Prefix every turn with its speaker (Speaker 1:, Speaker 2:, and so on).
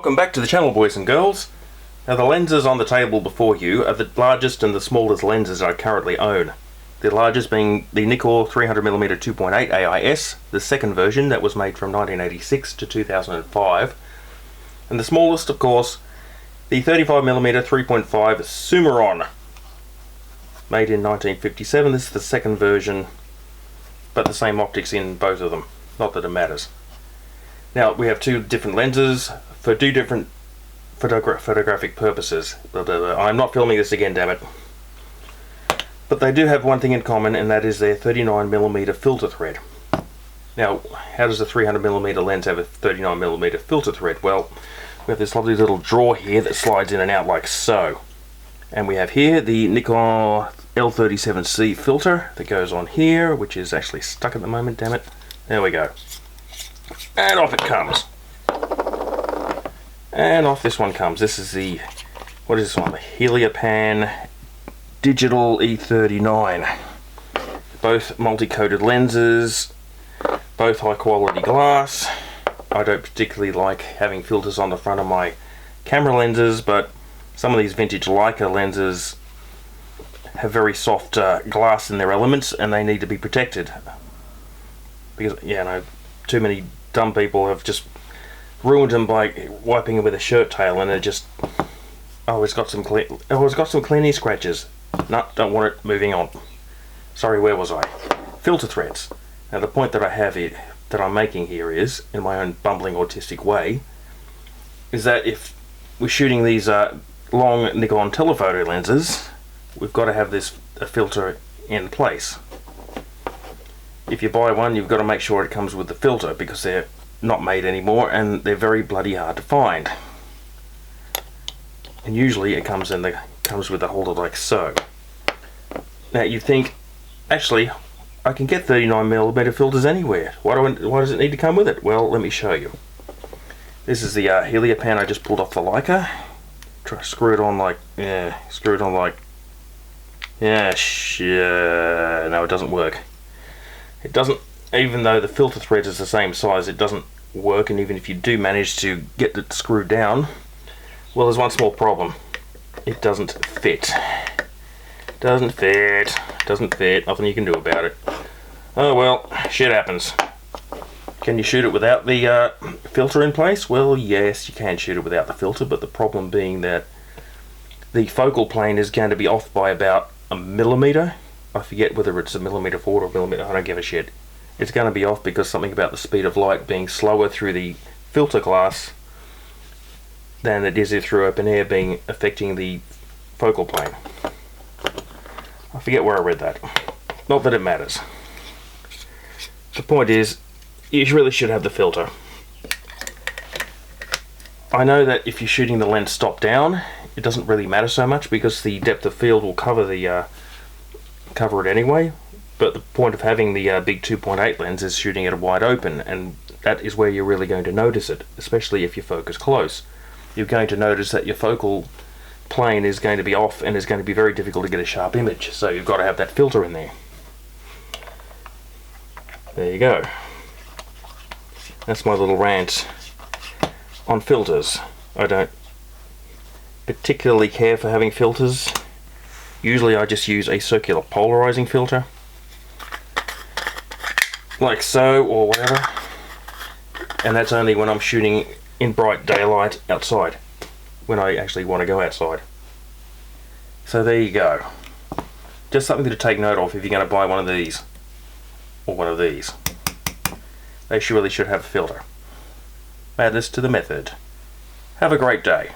Speaker 1: Welcome back to the channel, boys and girls. Now, the lenses on the table before you are the largest and the smallest lenses I currently own. The largest being the Nikon 300mm 2.8 AIS, the second version that was made from 1986 to 2005. And the smallest, of course, the 35mm 3.5 Sumeron, made in 1957. This is the second version, but the same optics in both of them. Not that it matters. Now, we have two different lenses for two different photographic purposes. I'm not filming this again, damn it. But they do have one thing in common, and that is their 39mm filter thread. Now, how does a 300mm lens have a 39mm filter thread? Well, we have this lovely little drawer here that slides in and out like so. And we have here the Nikon L37C filter that goes on here, which is actually stuck at the moment, damn it. There we go. And off it comes. And off this one comes. This is the, what is this one? The Heliopan Digital E39. Both multi-coated lenses, both high quality glass. I don't particularly like having filters on the front of my camera lenses, but some of these vintage Leica lenses have very soft glass in their elements, and they need to be protected. Because, yeah, no, too many dumb people have just ruined them by wiping it with a shirt tail, and it just, oh, it's got some cleaning scratches. No, don't want it. Moving on. Sorry, where was I? Filter threads. Now, the point that I have here, that I'm making here is, in my own bumbling autistic way, is that if we're shooting these long Nikon telephoto lenses, we've got to have a filter in place. If you buy one, you've got to make sure it comes with the filter, because they're not made anymore and they're very bloody hard to find. And usually it comes with a holder like so. Now you think, actually, I can get 39mm filters anywhere. Why does it need to come with it? Well, let me show you. This is the Heliopan I just pulled off the Leica. Screw it on like, no, it doesn't work. It doesn't, even though the filter thread is the same size, it doesn't work. And even if you do manage to get it screwed down, well, there's one small problem. It doesn't fit. Doesn't fit. Nothing you can do about it. Oh well, shit happens. Can you shoot it without the filter in place? Well, yes, you can shoot it without the filter, but the problem being that the focal plane is going to be off by about a millimeter. I forget whether it's a millimeter forward or a millimeter, I don't give a shit. It's going to be off because something about the speed of light being slower through the filter glass than it is through open air being affecting the focal plane. I forget where I read that. Not that it matters. The point is, you really should have the filter. I know that if you're shooting the lens stop down, it doesn't really matter so much because the depth of field will cover it anyway. But the point of having the big 2.8 lens is shooting it wide open, and that is where you're really going to notice it, especially if you focus close. You're going to notice that your focal plane is going to be off and it's going to be very difficult to get a sharp image, so you've got to have that filter in there. There you go. That's my little rant on filters. I don't particularly care for having filters. Usually I just use a circular polarizing filter, like so or whatever, and that's only when I'm shooting in bright daylight outside, when I actually want to go outside. So there you go. Just something to take note of if you're going to buy one of these or one of these. They really should have a filter. Madness to the method. Have a great day.